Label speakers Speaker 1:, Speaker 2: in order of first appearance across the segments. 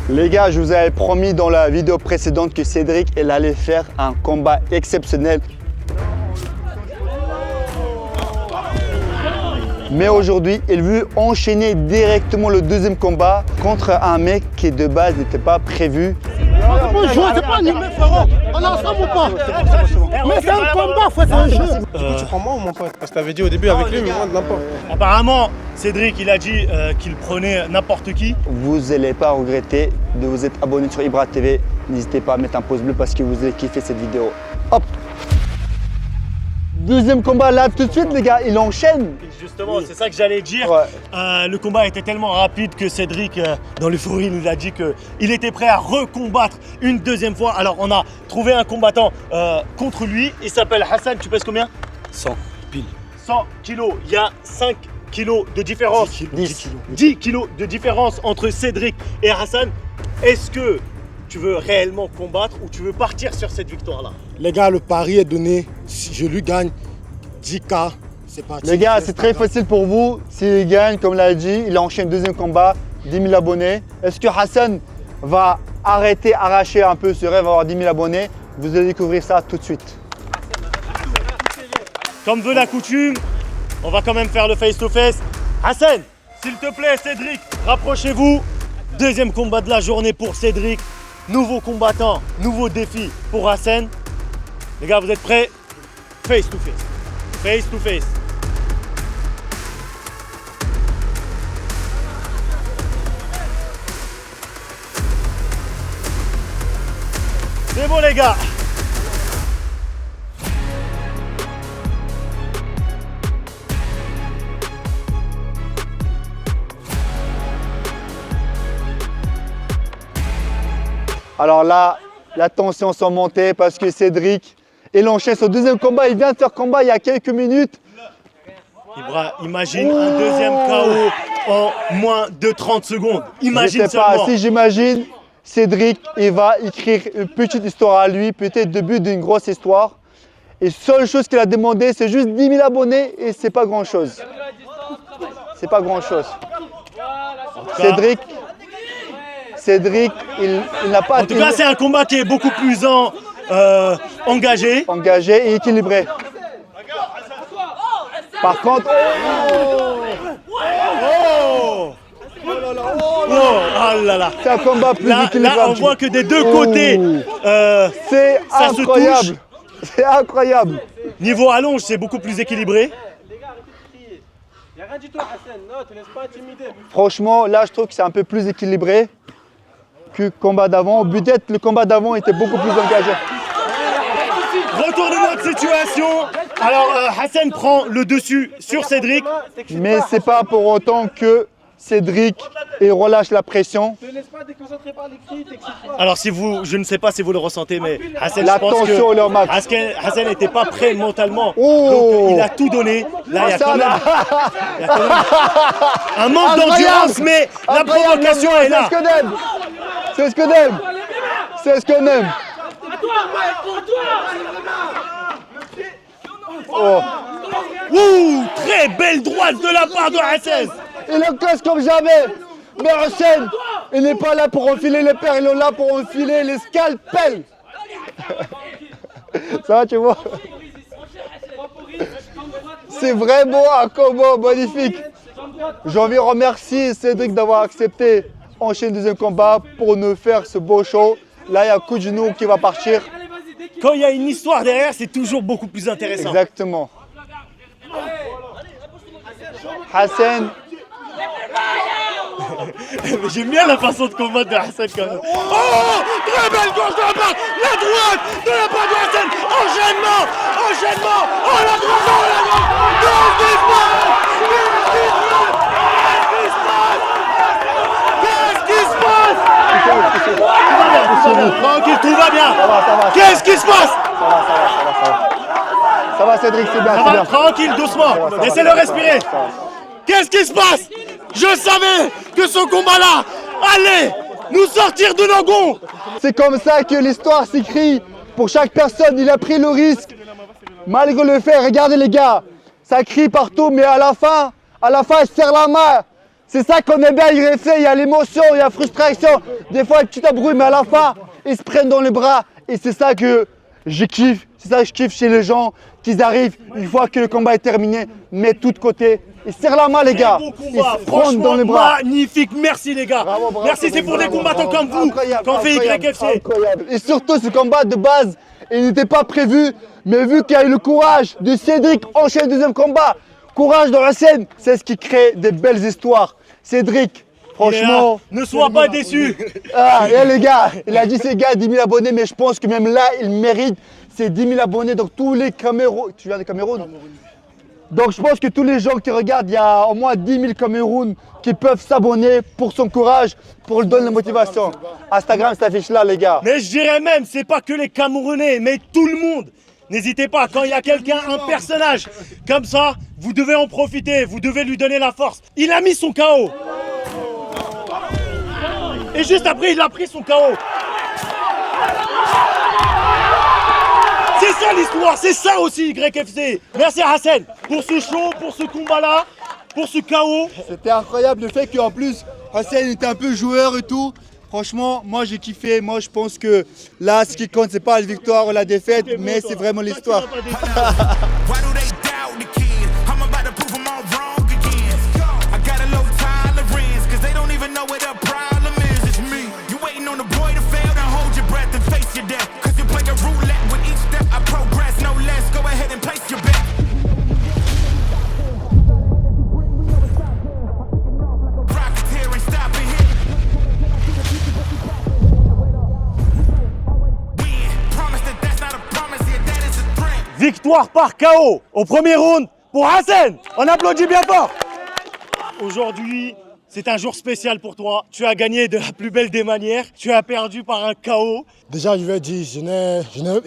Speaker 1: Les gars, je vous avais promis dans la vidéo précédente que Cédric il allait faire un combat exceptionnel. Mais aujourd'hui, il veut enchaîner directement le deuxième combat contre un mec qui de base n'était pas prévu.
Speaker 2: C'est pas animé, frérot. On est ensemble ou pas? Mais c'est un combat, faut faire un jeu.
Speaker 3: Tu prends moi ou mon pote? Parce que t'avais dit au début avec lui, mais moi n'importe.
Speaker 4: Apparemment, Cédric, il a dit qu'il prenait n'importe qui.
Speaker 1: Vous n'allez pas regretter de vous être abonné sur Ibra TV. N'hésitez pas à mettre un pouce bleu parce que vous allez kiffer cette vidéo. Hop! Deuxième combat là, tout de suite les gars, il enchaîne.
Speaker 4: Justement, c'est ça que j'allais dire.
Speaker 1: Ouais.
Speaker 4: Le combat était tellement rapide que Cédric, dans l'euphorie, nous a dit qu'il était prêt à recombattre une deuxième fois. Alors, on a trouvé un combattant contre lui. Il s'appelle Hassan. Tu pèses combien?
Speaker 3: 100 pile.
Speaker 4: 100 kilos. Il y a 5 kilos de différence. 10 kilos de différence entre Cédric et Hassan. Est-ce que tu veux réellement combattre ou tu veux partir sur cette victoire-là?
Speaker 2: Les gars, le pari est donné. Si je lui gagne 10K, c'est parti.
Speaker 1: Les gars, c'est très facile pour vous. S'il gagne, comme l'a dit, il enchaîne deuxième combat, 10 000 abonnés. Est-ce que Hassan va arracher un peu ce rêve, avoir 10 000 abonnés? Vous allez découvrir ça tout de suite.
Speaker 4: Comme veut la coutume, on va quand même faire le face-to-face. Hassan, s'il te plaît, Cédric, rapprochez-vous. Deuxième combat de la journée pour Cédric. Nouveau combattant, nouveau défi pour Hassan. Les gars, vous êtes prêts? Face-to-face. Face-to-face. C'est bon les gars.
Speaker 1: Alors là, la tension s'est montée parce que Cédric, il enchaîne son deuxième combat. Il vient de faire combat il y a quelques minutes.
Speaker 4: Ibra, imagine un deuxième KO en moins de 30 secondes. Imagine
Speaker 1: Je sais pas,
Speaker 4: seulement.
Speaker 1: si j'imagine, Cédric, il va écrire une petite histoire à lui, peut-être le début d'une grosse histoire. Et seule chose qu'il a demandé, c'est juste 10 000 abonnés et c'est pas grand chose. C'est pas grand chose. Cédric, il n'a pas...
Speaker 4: En tout cas, c'est un combat qui est beaucoup plus engagé.
Speaker 1: Engagé et équilibré. Par contre...
Speaker 4: Oh là là.
Speaker 1: C'est un combat plus équilibré.
Speaker 4: Là, on voit que des deux côtés,
Speaker 1: c'est
Speaker 4: ça se touche.
Speaker 1: incroyable. C'est incroyable.
Speaker 4: Niveau allonge, c'est beaucoup plus équilibré.
Speaker 1: Franchement, là, je trouve que c'est un peu plus équilibré que le combat d'avant. Peut-être le combat d'avant était beaucoup plus engagé.
Speaker 4: Retournement de situation. Alors, Hassan prend le dessus sur Cédric.
Speaker 1: Mais c'est pas pour autant que Cédric relâche la pression.
Speaker 4: Alors, si vous, je ne sais pas si vous le ressentez, mais Hassan,
Speaker 1: La
Speaker 4: je pense
Speaker 1: tension
Speaker 4: que
Speaker 1: est au max.
Speaker 4: Hassan n'était pas prêt mentalement.
Speaker 1: Oh.
Speaker 4: Donc, il a tout donné. Là, il y a quand même un manque d'endurance, mais la provocation est là.
Speaker 1: C'est ce qu'on aime. C'est ce qu'on aime. C'est ce qu'on aime. Oh.
Speaker 4: Ouh, très belle droite de la part de Hassan.
Speaker 1: Il encaisse comme jamais. Mais Hussein, il n'est pas là pour enfiler les paires, il est là pour enfiler les scalpels. Ça va, tu vois? C'est vraiment un combat magnifique. J'ai envie de remercier Cédric d'avoir accepté enchaîner le deuxième combat pour nous faire ce beau show. Là, il y a un coup de genou qui va partir.
Speaker 4: Quand il y a une histoire derrière, c'est toujours beaucoup plus intéressant.
Speaker 1: Exactement. Hassan.
Speaker 4: J'aime bien la façon de combattre de Hassan quand même. Oh, très belle gauche de la part, la droite de la part de Hassan. Enchaînement, enchaînement. Oh, la droite, oh, la droite. Qu'est-ce qui se passe? Qu'est-ce qui se passe? Tranquille, tout va bien.
Speaker 1: Ça va.
Speaker 4: Qu'est-ce qui se passe?
Speaker 1: Ça va Cédric, c'est bien,
Speaker 4: Ça
Speaker 1: c'est
Speaker 4: va,
Speaker 1: bien.
Speaker 4: tranquille, doucement.
Speaker 1: Ça va,
Speaker 4: Laissez-le respirer. Qu'est-ce qui se passe? Je savais que ce combat-là allait nous sortir de nos gonds.
Speaker 1: C'est comme ça que l'histoire s'écrit. Pour chaque personne, il a pris le risque. Malgré le fait, regardez les gars, ça crie partout, mais à la fin, il serre la main. C'est ça qu'on est bien, il refait, il y a l'émotion, il y a la frustration Des fois, tu t'embrouilles, mais à la fin, ils se prennent dans les bras. Et c'est ça que je kiffe. C'est ça que je kiffe chez les gens, qu'ils arrivent, une fois que le combat est terminé, mettent tout de côté. Ils serrent la main, les gars.
Speaker 4: Bon
Speaker 1: Ils
Speaker 4: combat,
Speaker 1: se prennent dans les bras.
Speaker 4: magnifique, merci les gars.
Speaker 1: Bravo, bravo,
Speaker 4: merci, c'est pour des
Speaker 1: bravo,
Speaker 4: combattants
Speaker 1: bravo.
Speaker 4: comme vous
Speaker 1: Incroyable,
Speaker 4: qu'on fait
Speaker 1: incroyable,
Speaker 4: YFC.
Speaker 1: incroyable. Et surtout, ce combat de base, il n'était pas prévu, mais vu qu'il y a eu le courage de Cédric enchaîner le deuxième combat, courage dans la scène, c'est ce qui crée des belles histoires. Cédric, franchement,
Speaker 4: Ne sois pas déçu.
Speaker 1: ah, et les gars, il a dit ses gars 10 000 abonnés, mais je pense que même là, il mérite ces 10 000 abonnés. Donc tous les Cameroun, tu viens de Cameroun? Donc je pense que tous les gens qui regardent, il y a au moins 10 000 Cameroun qui peuvent s'abonner pour son courage, pour lui donner la motivation. Instagram s'affiche là, les gars.
Speaker 4: Mais je dirais même, c'est pas que les Camerounais, mais tout le monde. N'hésitez pas, quand il y a quelqu'un, un personnage comme ça, vous devez en profiter, vous devez lui donner la force. Il a mis son KO. Et juste après, il a pris son KO. C'est ça l'histoire, c'est ça aussi YFC. Merci à Hassan pour ce show, pour ce combat-là, pour ce KO.
Speaker 1: C'était incroyable le fait qu'en plus, Hassan était un peu joueur et tout. Franchement, moi j'ai kiffé. Moi je pense que là, ce qui compte, c'est pas la victoire ou la défaite, mais c'est vraiment l'histoire.
Speaker 5: Why do they doubt the kid? I'm about to prove them all wrong again. I got a low tolerance, cause they don't even know what the problem is. It's me. You waiting on the boy to fail, then hold your breath and face your death. Cause you play a roulette with each step. I progress, no less. Go ahead and place your bet. Rocketeer and stop and hit. Win. Promise that that's not a promise, yeah, that is a threat.
Speaker 4: Victoire par KO au premier round pour Hassan. On applaudit bien fort. Aujourd'hui, c'est un jour spécial pour toi. Tu as gagné de la plus belle des manières. Tu as perdu par un KO.
Speaker 2: Déjà, je vais dire, je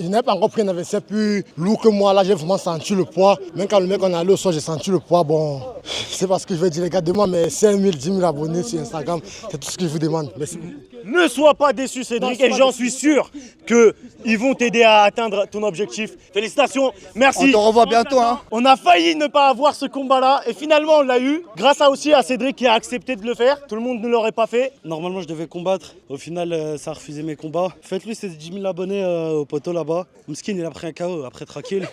Speaker 2: n'ai pas encore pris un adversaire plus lourd que moi. Là, j'ai vraiment senti le poids. Même quand le mec on est allé au sol, j'ai senti le poids. Bon, c'est parce que je vais dire, les gars, demande mes 5 000, 10 000 abonnés sur Instagram. C'est tout ce que je vous demande. Merci.
Speaker 4: Ne sois pas déçu, Cédric, et j'en suis sûr qu'ils vont t'aider à atteindre ton objectif. Félicitations, merci.
Speaker 1: On te revoit bientôt, hein.
Speaker 4: On a failli ne pas avoir ce combat-là, et finalement on l'a eu, grâce aussi à Cédric qui a accepté de le faire. Tout le monde ne l'aurait pas fait.
Speaker 6: Normalement, je devais combattre. Au final, ça a refusé mes combats. Faites-lui ces 10 000 abonnés au poteau là-bas. Mskin, il a pris un KO. Après, tranquille.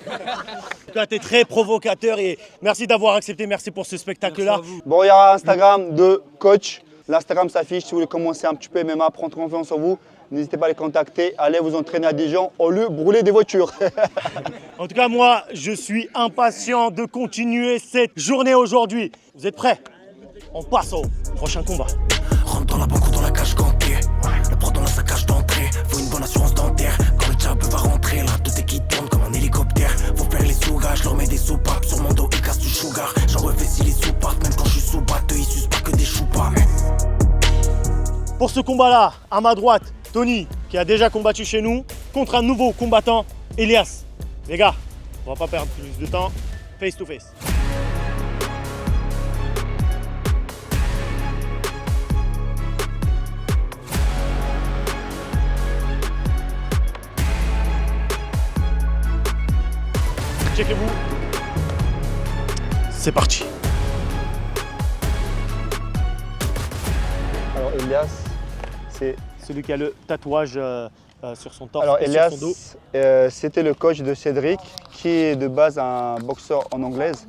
Speaker 4: Tu as été très provocateur et merci d'avoir accepté. Merci pour ce spectacle-là.
Speaker 1: Bon, il y aura Instagram de coach. L'Instagram s'affiche si vous voulez commencer un petit peu MMA, prendre confiance en vous. N'hésitez pas à les contacter. Allez vous entraîner à Dijon au lieu de brûler des voitures.
Speaker 4: En tout cas, moi, je suis impatient de continuer cette journée aujourd'hui. Vous êtes prêts? On passe au prochain combat.
Speaker 5: Rentre dans la banque ou dans la cage gantée. Le prend dans sa cage d'entrée. Faut une bonne assurance dentaire. Quand le diable va rentrer, là tout est qui tourne comme un hélicoptère. Faut faire les sous-gars, je leur mets des soupapes. Sur mon dos, ils cassent du sugar. J'en refais si les sous partent. Même quand je suis sous batteux, ils sucent pas que des choupas.
Speaker 4: Pour ce combat-là, à ma droite, Tony, qui a déjà combattu chez nous, contre un nouveau combattant, Elias. Les gars, on va pas perdre plus de temps. Face to face. Checkez-vous. C'est parti.
Speaker 1: Alors Elias, c'est...
Speaker 4: Celui qui a le tatouage sur son torse
Speaker 1: Alors
Speaker 4: et
Speaker 1: Elias,
Speaker 4: sur son dos.
Speaker 1: c'était le coach de Cédric, qui est de base un boxeur en anglaise.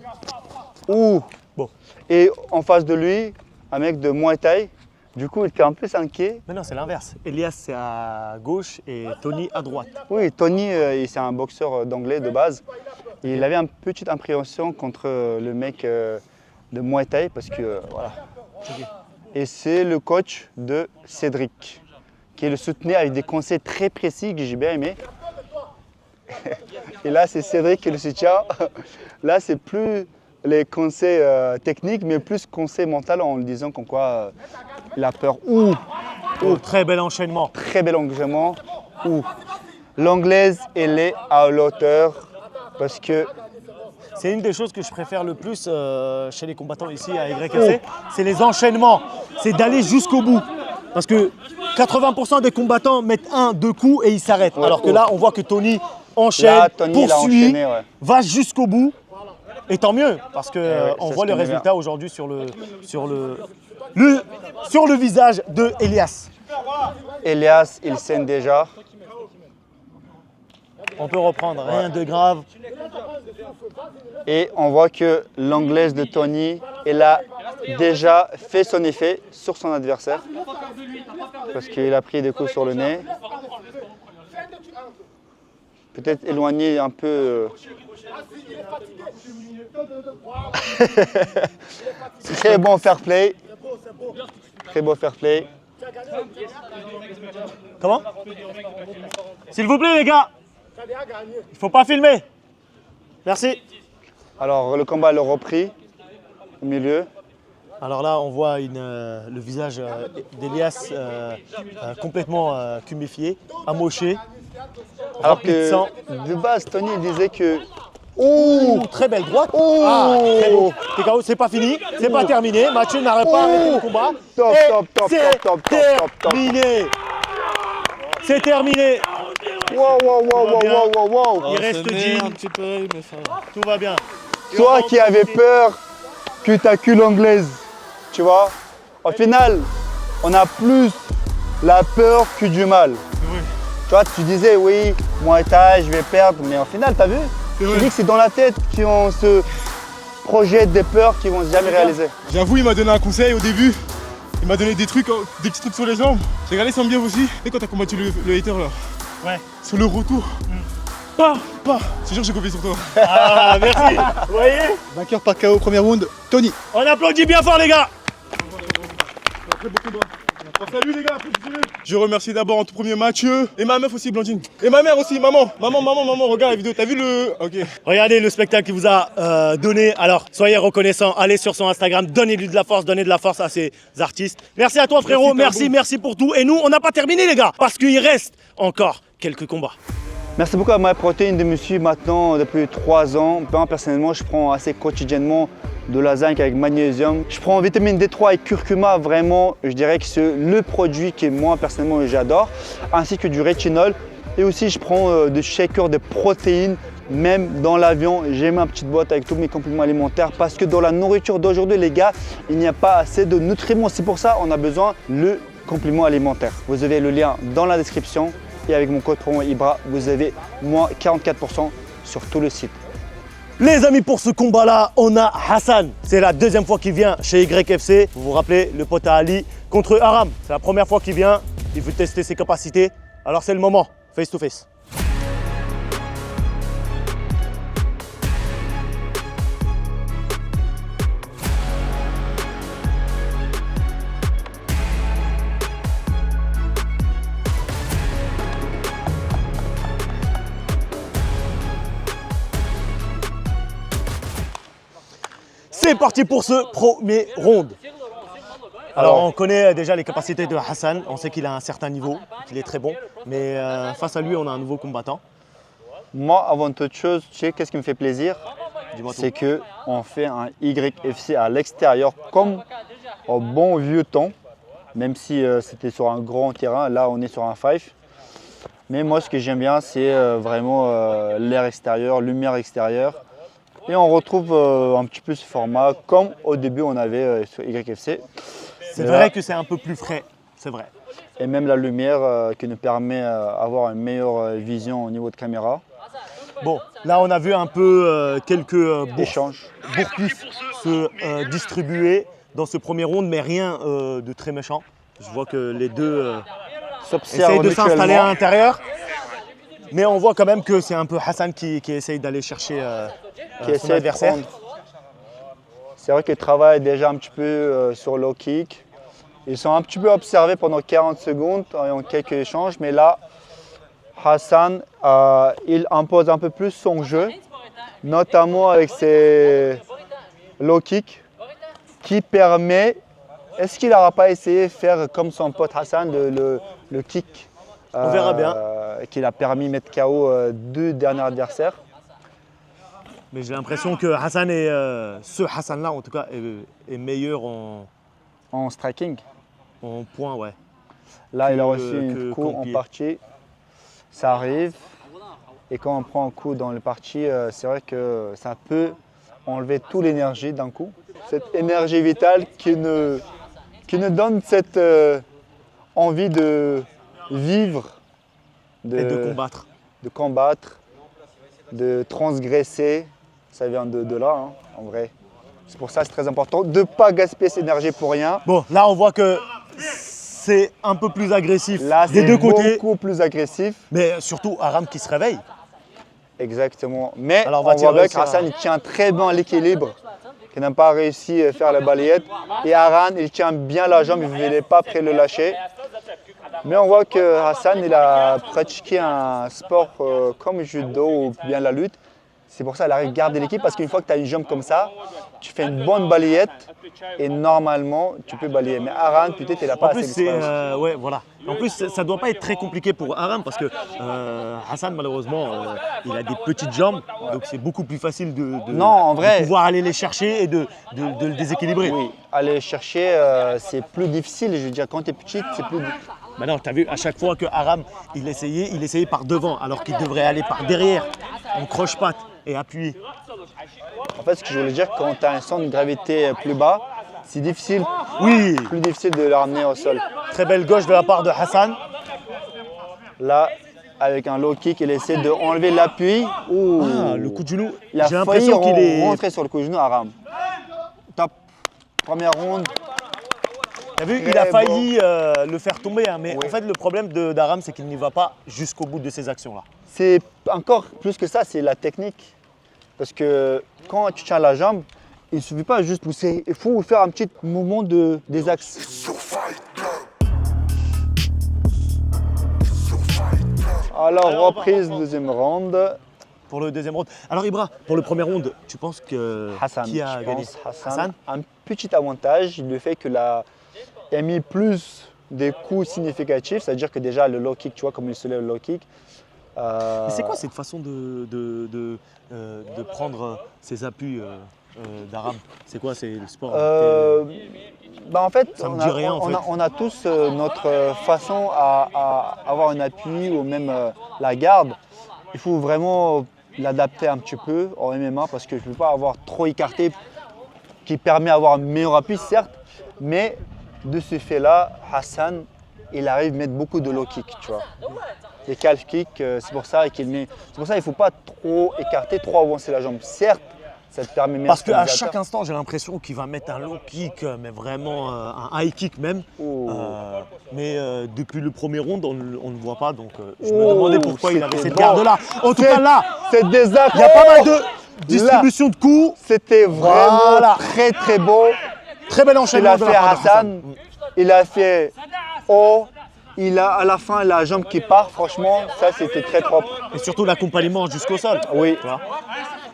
Speaker 1: Ouh.
Speaker 4: Bon.
Speaker 1: Et en face de lui, un mec de Muay Thai. Du coup, il était un peu inquiet.
Speaker 4: Mais non, c'est l'inverse. Elias, c'est à gauche et Tony à droite.
Speaker 1: Oui, Tony, c'est un boxeur d'anglais de base. Et il avait une petite appréhension contre le mec de Muay Thai parce que voilà. Et c'est le coach de Cédric qui le soutenait avec des conseils très précis que j'ai bien aimé. Et là, c'est Cédric qui le soutient. Là, c'est plus les conseils techniques, mais plus conseils mentaux en lui disant qu'en quoi il a peur. Ouh,
Speaker 4: Oh, très bel enchaînement.
Speaker 1: très bel engagement. Ouh. L'anglaise, elle est à l'auteur parce que
Speaker 4: C'est une des choses que je préfère le plus chez les combattants ici à YFC. C'est les enchaînements. C'est d'aller jusqu'au bout. Parce que 80% des combattants mettent 1-2 coups et ils s'arrêtent.
Speaker 1: Ouais,
Speaker 4: Alors que
Speaker 1: ouais.
Speaker 4: là, on voit que Tony enchaîne,
Speaker 1: Là, Tony, il a
Speaker 4: poursuit,
Speaker 1: enchaîné, ouais.
Speaker 4: va jusqu'au bout. Et tant mieux, parce qu'on
Speaker 1: ouais,
Speaker 4: on
Speaker 1: ça,
Speaker 4: voit
Speaker 1: je
Speaker 4: le
Speaker 1: connais
Speaker 4: résultat aujourd'hui sur le visage de Elias.
Speaker 1: Elias, il saigne déjà.
Speaker 4: On peut reprendre, rien de grave.
Speaker 1: Et on voit que l'anglaise de Tony, elle a déjà fait son effet sur son adversaire. Parce qu'il a pris des coups sur le nez. Peut-être éloigné un peu. Très bon fair play. Très beau fair play.
Speaker 4: Comment? S'il vous plaît les gars, il faut pas filmer. Merci.
Speaker 1: Alors le combat est repris au milieu.
Speaker 4: Alors là, on voit le visage d'Elias complètement tuméfié, amoché,
Speaker 1: Alors
Speaker 4: rempli de
Speaker 1: que
Speaker 4: sang.
Speaker 1: de base, Tony disait que... Oh,
Speaker 4: Très belle droite.
Speaker 1: oh,
Speaker 4: Ah, très beau. TKO, c'est pas fini, c'est pas terminé. Mathieu n'arrête pas arrêté le combat.
Speaker 1: Top,
Speaker 4: Et
Speaker 1: top, top,
Speaker 4: c'est
Speaker 1: top, top, top, top.
Speaker 4: terminé. C'est terminé.
Speaker 1: wow, wow, wow, wow,
Speaker 4: bien.
Speaker 1: wow, wow, wow.
Speaker 4: Il reste Jean. Tout va bien.
Speaker 1: Toi qui avais peur que ta cul anglaise, tu vois, au final, on a plus la peur que du mal. Tu vois, tu disais, oui, Muay Thai, je vais perdre, mais au final, t'as vu? Tu dis que c'est dans la tête qu'on se projette des peurs qui vont jamais réaliser.
Speaker 3: J'avoue, il m'a donné un conseil au début. Il m'a donné des trucs, des petits trucs sur les jambes. J'ai regardé Sambiev aussi. Et quand t'as combattu le hater là,
Speaker 4: Ouais.
Speaker 3: sur le retour, c'est sûr que j'ai copié sur toi.
Speaker 4: Ah, merci. Vous voyez?
Speaker 3: Vainqueur par KO, premier round, Tony.
Speaker 4: On applaudit bien fort les gars.
Speaker 3: Très beau combat. Salut les gars, je remercie d'abord en tout premier Mathieu et ma meuf aussi Blandine. Et ma mère aussi, maman, regarde la vidéo, t'as vu le... Ok.
Speaker 4: Regardez le spectacle qu'il vous a donné. Alors, soyez reconnaissants, allez sur son Instagram, donnez-lui de la force, donnez de la force à ces artistes. Merci à toi frérot, merci pour tout. Et nous, on n'a pas terminé les gars, parce qu'il reste encore quelques combats.
Speaker 1: Merci beaucoup à MyProtein de me suivre maintenant depuis 3 ans. Moi, personnellement, je prends assez quotidiennement de la zinc avec magnésium. Je prends vitamine D3 et curcuma, vraiment, je dirais que c'est le produit que moi, personnellement, j'adore. Ainsi que du rétinol. Et aussi, je prends des shakers de protéines. Même dans l'avion, j'ai ma petite boîte avec tous mes compléments alimentaires parce que dans la nourriture d'aujourd'hui, les gars, il n'y a pas assez de nutriments. C'est pour ça qu'on a besoin le complément alimentaire. Vous avez le lien dans la description. Et avec mon code promo IBRA, vous avez moins 44% sur tout le site.
Speaker 4: Les amis, pour ce combat-là, on a Hassan. C'est la deuxième fois qu'il vient chez YFC. Vous vous rappelez, le pote à Ali contre Aram. C'est la première fois qu'il vient. Il veut tester ses capacités. Alors c'est le moment, face to face. C'est parti pour ce premier round. Alors on connaît déjà les capacités de Hassan, on sait qu'il a un certain niveau, qu'il est très bon, mais face à lui on a un nouveau combattant.
Speaker 1: Moi, avant toute chose, tu sais qu'est-ce qui me fait plaisir?
Speaker 4: Dis-moi tout.
Speaker 1: C'est qu'on fait un YFC à l'extérieur comme au bon vieux temps, même si c'était sur un grand terrain, là on est sur un 5. Mais moi ce que j'aime bien c'est vraiment l'air extérieur, lumière extérieure. Et on retrouve un petit peu ce format comme au début on avait sur YFC.
Speaker 4: C'est vrai que c'est un peu plus frais, c'est vrai.
Speaker 1: Et même la lumière qui nous permet d'avoir une meilleure vision au niveau de caméra.
Speaker 4: Bon, là on a vu un peu quelques
Speaker 1: Échange.
Speaker 4: bourpifs se distribuer dans ce premier round, mais rien de très méchant. Je vois que les deux essayent de s'installer à l'intérieur. Mais on voit quand même que c'est un peu Hassan qui essaye d'aller chercher son adversaire.
Speaker 1: C'est vrai qu'ils travaillent déjà un petit peu sur low kick. Ils sont un petit peu observés pendant 40 secondes en quelques échanges, mais là, Hassan, il impose un peu plus son jeu, notamment avec ses low kicks, qui permet. Est-ce qu'il n'aura pas essayé de faire comme son pote Hassan, le kick?
Speaker 4: On verra bien.
Speaker 1: Qu'il a permis de mettre KO 2 derniers adversaires.
Speaker 4: Mais j'ai l'impression que Hassan est, ce Hassan-là en tout cas, est meilleur
Speaker 1: En striking.
Speaker 4: en points, ouais.
Speaker 1: Là, il a
Speaker 4: Que-
Speaker 1: reçu
Speaker 4: que
Speaker 1: un coup en
Speaker 4: Campier.
Speaker 1: partie. Ça arrive. Et quand on prend un coup dans le parti, c'est vrai que ça peut enlever toute l'énergie d'un coup. Cette énergie vitale qui nous donne cette envie de vivre,
Speaker 4: Et de combattre.
Speaker 1: de combattre, de transgresser. Ça vient de là, hein, en vrai. C'est pour ça que c'est très important de ne pas gaspiller cette énergie pour rien.
Speaker 4: Bon, là, on voit que c'est un peu plus agressif
Speaker 1: Là,
Speaker 4: des
Speaker 1: c'est
Speaker 4: deux côtés.
Speaker 1: beaucoup plus agressif.
Speaker 4: Mais surtout, Aram qui se réveille.
Speaker 1: Exactement. Mais
Speaker 4: Alors,
Speaker 1: on
Speaker 4: va-t-il
Speaker 1: voit bien
Speaker 4: réussir
Speaker 1: qu'Hassan il tient très bien l'équilibre, qu'il n'a pas réussi à faire la balayette. Et Aran, il tient bien la jambe, il ne voulait pas après le lâcher. Mais on voit que Hassan, il a pratiqué un sport comme le judo ou bien la lutte. C'est pour ça qu'il arrive à garder l'équipe, parce qu'une fois que tu as une jambe comme ça, tu fais une bonne balayette et normalement, tu peux balayer. Mais Aran, peut-être, il n'a pas
Speaker 4: En
Speaker 1: assez
Speaker 4: plus, c'est
Speaker 1: d'expérience.
Speaker 4: ouais, voilà. En plus, ça ne doit pas être très compliqué pour Aram parce que Hassan, malheureusement, il a des petites jambes, donc c'est beaucoup plus facile
Speaker 1: Non, en vrai.
Speaker 4: de pouvoir aller les chercher et de le déséquilibrer.
Speaker 1: Oui, aller chercher, c'est plus difficile. Je veux dire, quand tu es petite, c'est plus difficile.
Speaker 4: Maintenant, tu as vu, à chaque fois que Aram il essayait par devant, alors qu'il devrait aller par derrière, en croche-patte et appuyer.
Speaker 1: En fait, ce que je voulais dire, quand tu as un centre de gravité plus bas, c'est difficile,
Speaker 4: Oui,
Speaker 1: plus difficile de le ramener au sol.
Speaker 4: très belle gauche de la part de Hassan.
Speaker 1: Là, avec un low kick, il essaie de enlever l'appui. Ouh.
Speaker 4: Ah, le coup de genou,
Speaker 1: Il a
Speaker 4: j'ai
Speaker 1: failli
Speaker 4: l'impression qu'il est...
Speaker 1: rentrer sur le coup de genou, Aram. Top. Première ronde.
Speaker 4: T'as vu,
Speaker 1: Très
Speaker 4: il a failli le faire tomber, hein, mais
Speaker 1: Oui.
Speaker 4: en fait, le problème d'Aram, c'est qu'il n'y va pas jusqu'au bout de ces actions-là.
Speaker 1: C'est encore plus que ça, c'est la technique. Parce que quand tu tiens la jambe, il ne suffit pas juste pousser. Il faut faire un petit mouvement des axes. Alors, reprise, deuxième round.
Speaker 4: Pour le deuxième round. Alors, Ibra, pour le premier round, tu penses que
Speaker 1: Hassan,
Speaker 4: qui a
Speaker 1: je
Speaker 4: gagné
Speaker 1: pense Hassan. Un petit avantage, le fait qu'il a mis plus des coups significatifs, c'est-à-dire que déjà le low kick, tu vois, comme il se lève le low kick.
Speaker 4: Mais c'est quoi cette façon de prendre ses appuis d'Aram? C'est quoi, c'est le sport?
Speaker 1: En fait,
Speaker 4: Ça me dit rien, en fait.
Speaker 1: on a tous notre façon à avoir un appui ou même la garde. Il faut vraiment l'adapter un petit peu en MMA parce que je ne veux pas avoir trop écarté qui permet d'avoir un meilleur appui, certes, mais de ce fait-là, Hassan, il arrive à mettre beaucoup de low kick, tu vois. Des calf kicks, c'est pour ça qu'il met. C'est pour ça qu'il ne faut pas trop écarter, trop avancer la jambe. Certes, ça te permet même.
Speaker 4: Parce qu'à chaque instant, j'ai l'impression qu'il va mettre un low kick, mais vraiment un high kick même.
Speaker 1: Oh.
Speaker 4: Mais depuis le premier round, on ne voit pas, donc je me
Speaker 1: Oh,
Speaker 4: demandais pourquoi il avait
Speaker 1: c'était
Speaker 4: cette
Speaker 1: bon.
Speaker 4: garde-là. En tout cas, là,
Speaker 1: c'est des accords.
Speaker 4: il y a pas mal de distribution de coups.
Speaker 1: C'était vraiment
Speaker 4: Voilà.
Speaker 1: très très beau.
Speaker 4: Très bel
Speaker 1: Il
Speaker 4: enchaînement
Speaker 1: a
Speaker 4: de
Speaker 1: fait
Speaker 4: la part de
Speaker 1: Hassan, il a fait haut, il a à la fin la jambe qui part. Franchement, ça c'était très propre.
Speaker 4: Et surtout l'accompagnement jusqu'au sol.
Speaker 1: Oui.
Speaker 4: Tu vois.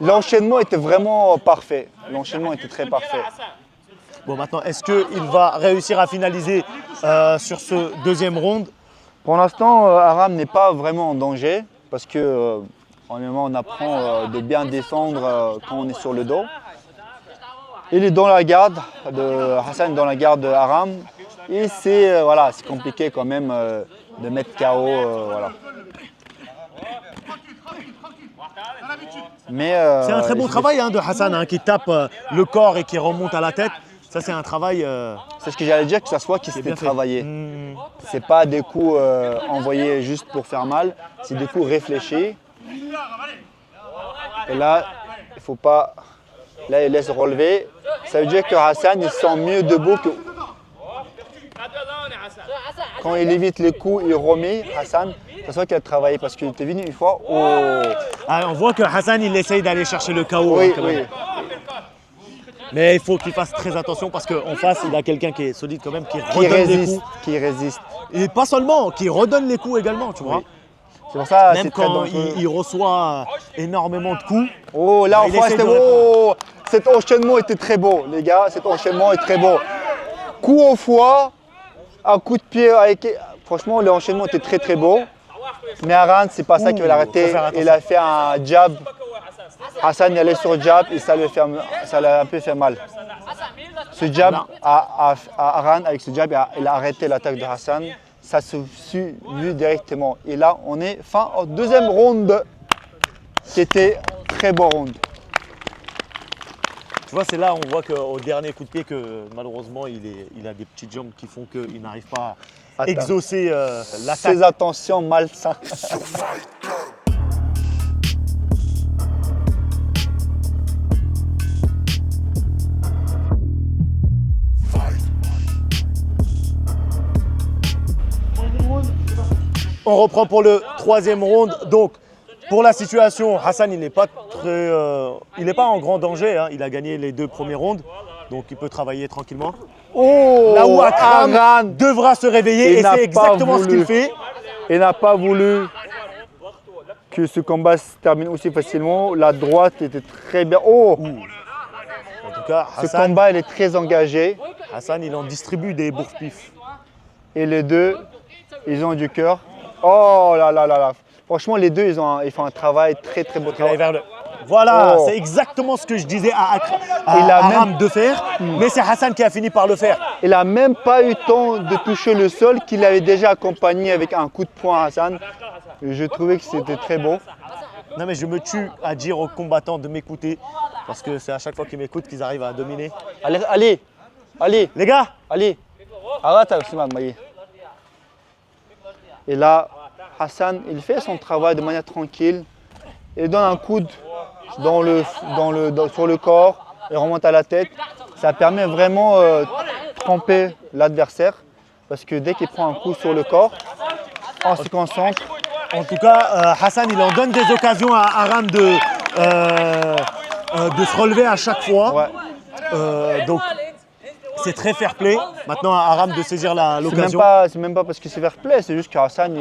Speaker 1: L'enchaînement était vraiment parfait. L'enchaînement était très parfait.
Speaker 4: Bon, maintenant, est-ce qu'il va réussir à finaliser sur ce deuxième round?
Speaker 1: Pour l'instant, Aram n'est pas vraiment en danger parce que on apprend de bien descendre quand on est sur le dos. Il est dans la garde de Hassan, est dans la garde de Aram. Et c'est voilà, c'est compliqué quand même de mettre KO. Voilà. Mais
Speaker 4: C'est un très bon travail de Hassan hein, qui tape le corps et qui remonte à la tête. Ça, c'est un travail.
Speaker 1: c'est ce que j'allais dire, que ça soit qui se fait
Speaker 4: bien fait.
Speaker 1: travailler.
Speaker 4: Mmh.
Speaker 1: C'est pas des coups envoyés juste pour faire mal, c'est des coups réfléchis. Et là, il faut pas. Là, il laisse relever. Ça veut dire que Hassan, il se sent mieux debout que. Quand il évite les coups, il remet Hassan. Ça soit qu'il a travaillé parce qu'il était venu une fois. Oh.
Speaker 4: Ah, on voit que Hassan, il essaye d'aller chercher le KO.
Speaker 1: Oui,
Speaker 4: hein, quand même.
Speaker 1: oui.
Speaker 4: Mais il faut qu'il fasse très attention parce qu'en face, il a quelqu'un qui est solide quand même, qui
Speaker 1: Qui
Speaker 4: redonne les
Speaker 1: résiste,
Speaker 4: coups.
Speaker 1: qui résiste.
Speaker 4: Et pas seulement, qui redonne les coups également, tu vois.
Speaker 1: C'est pour ça,
Speaker 4: Même
Speaker 1: c'est très
Speaker 4: quand
Speaker 1: dangereux.
Speaker 4: il reçoit énormément de coups.
Speaker 1: Oh, là,
Speaker 4: il
Speaker 1: en fois,
Speaker 4: essaie
Speaker 1: c'était
Speaker 4: de
Speaker 1: beau. Cet enchaînement était très beau, les gars. Cet enchaînement est très beau. Coup au foie, un coup de pied avec. Franchement, l'enchaînement était très très beau. Mais Aran, c'est pas ça qui va l'arrêter.
Speaker 4: faut faire attention.
Speaker 1: Il a fait un jab. Hassan est allé sur le jab et ça l'a un peu fait mal. Ce jab, à Aran, avec ce jab, il a arrêté l'attaque de Hassan. Ça se fut vu directement. Et là, on est fin au deuxième round, qui était très beau round.
Speaker 4: Tu vois, c'est là on voit qu'au dernier coup de pied que malheureusement il a des petites jambes qui font qu'il n'arrive pas exaucer l'attaque.
Speaker 1: Ces attentions malsaines.
Speaker 4: On reprend pour le 3e round. Donc, pour la situation, Hassan, il n'est pas en grand danger. Hein. Il a gagné les 2 premiers rounds, donc il peut travailler tranquillement.
Speaker 1: Oh,
Speaker 4: Là où Akram
Speaker 1: Aran,
Speaker 4: devra se réveiller,
Speaker 1: il
Speaker 4: et
Speaker 1: n'a
Speaker 4: c'est
Speaker 1: pas
Speaker 4: exactement ce qu'il
Speaker 1: voulu.
Speaker 4: fait.
Speaker 1: il n'a pas voulu que ce combat se termine aussi facilement. La droite était très bien. Oh,
Speaker 4: En tout cas,
Speaker 1: ce combat, il est très engagé.
Speaker 4: Hassan, il en distribue des bourse-pif.
Speaker 1: Et les deux, ils ont du cœur. Oh là là là là. Franchement, les deux, ils font un travail, très très beau
Speaker 4: Il aille
Speaker 1: travail.
Speaker 4: vers le... Voilà,
Speaker 1: Oh.
Speaker 4: c'est exactement ce que je disais à
Speaker 1: Il a
Speaker 4: Aram
Speaker 1: même-
Speaker 4: de faire, mais c'est Hassan qui a fini par le faire.
Speaker 1: Il n'a même pas eu le temps de toucher le sol, qu'il avait déjà accompagné avec un coup de poing à Hassan. Je trouvais que c'était très beau.
Speaker 4: Non mais je me tue à dire aux combattants de m'écouter, parce que c'est à chaque fois qu'ils m'écoutent qu'ils arrivent à dominer.
Speaker 1: Allez, allez, allez,
Speaker 4: Les gars,
Speaker 1: allez. Arrête avec Ousmane, Maï. Et là, Hassan, il fait son travail de manière tranquille. Il donne un coude sur le corps et remonte à la tête. Ça permet vraiment de tromper l'adversaire. Parce que dès qu'il prend un coup sur le corps, on se concentre.
Speaker 4: en tout cas, Hassan, il en donne des occasions à Aram de se relever à chaque fois.
Speaker 1: Ouais.
Speaker 4: Donc, c'est très fair play. Maintenant, à Aram de saisir
Speaker 1: C'est
Speaker 4: l'occasion.
Speaker 1: même pas parce que c'est fair play, c'est juste que Hassan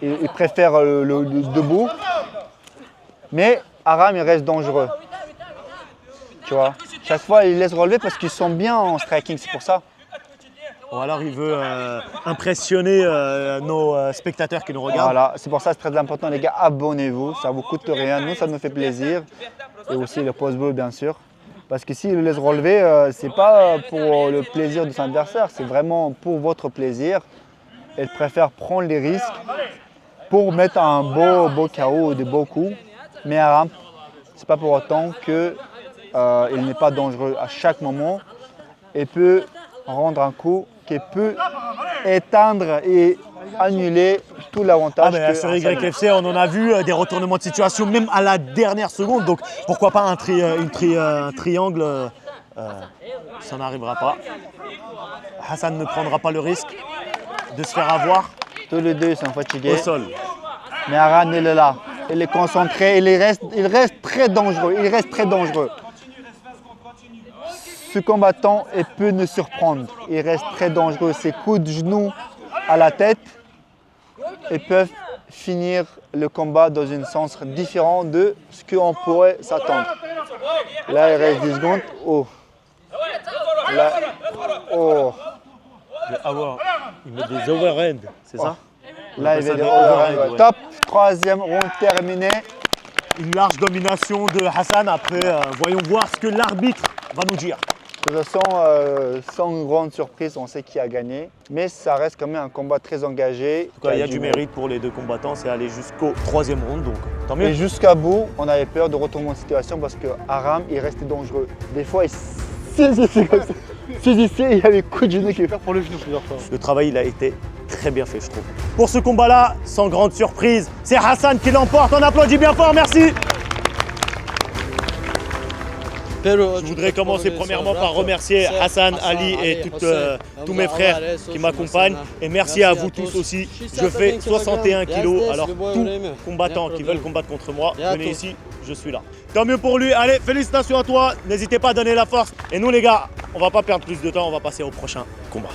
Speaker 1: il préfère le debout. Mais Aram il reste dangereux. Tu vois, chaque fois il laisse relever parce qu'ils sont bien en striking, c'est pour ça.
Speaker 4: Ou alors, il veut impressionner nos spectateurs qui nous regardent.
Speaker 1: Voilà, c'est pour ça que c'est très important les gars, abonnez-vous, ça vous coûte rien, nous ça nous fait plaisir. Et aussi le pouce bleu bien sûr. Parce que s'il le laisse relever, c'est pas pour le plaisir de son adversaire, c'est vraiment pour votre plaisir. Il préfère prendre les risques pour mettre un beau KO ou des beaux coups. Mais Aram, c'est pas pour autant qu'il n'est pas dangereux. À chaque moment, il peut rendre un coup qui peut éteindre et annuler tout l'avantage.
Speaker 4: Ah ben, sur YFC, on en a vu des retournements de situation, même à la dernière seconde. Donc pourquoi pas un triangle, ça n'arrivera pas. Hassan ne prendra pas le risque de se faire avoir
Speaker 1: Tous les deux sont fatigués.
Speaker 4: au sol.
Speaker 1: Mais Aran, il est là. Il est concentré. Il reste très dangereux. Il reste très dangereux. Ce combattant il peut nous surprendre. Il reste très dangereux. Ses coups de genoux à la tête ils peuvent finir le combat dans un sens différent de ce qu'on pourrait s'attendre. Là, il reste 10 secondes. Oh. Là. Oh.
Speaker 4: Il met des overhand, c'est ça?
Speaker 1: Là, il
Speaker 4: ça
Speaker 1: va
Speaker 4: des
Speaker 1: dire
Speaker 4: overhand, ouais.
Speaker 1: top. 3e round terminé.
Speaker 4: Une large domination de Hassan. Après, voyons voir ce que l'arbitre va nous dire.
Speaker 1: De toute façon, sans grande surprise, on sait qui a gagné. Mais ça reste quand même un combat très engagé.
Speaker 4: En tout cas, il y a du mérite pour les deux combattants, c'est aller jusqu'au 3e round, donc tant mieux.
Speaker 1: Et jusqu'à bout, on avait peur de retournement de situation parce que Aram, il restait dangereux. Des fois, il saisissait comme ça. Saisissait, il y avait coup de genou qui fait pour le genou plusieurs fois.
Speaker 4: Le travail, il a été très bien fait, je trouve. Pour ce combat-là, sans grande surprise, c'est Hassan qui l'emporte. On applaudit bien fort, merci. Je voudrais commencer premièrement par remercier Hassan, Ali et tous mes frères qui m'accompagnent. Et merci à vous tous aussi. Je fais 61 kilos, alors tous combattants qui veulent combattre contre moi, venez ici, je suis là. Tant mieux pour lui. Allez, félicitations à toi. N'hésitez pas à donner la force. Et nous les gars, on va pas perdre plus de temps, on va passer au prochain combat.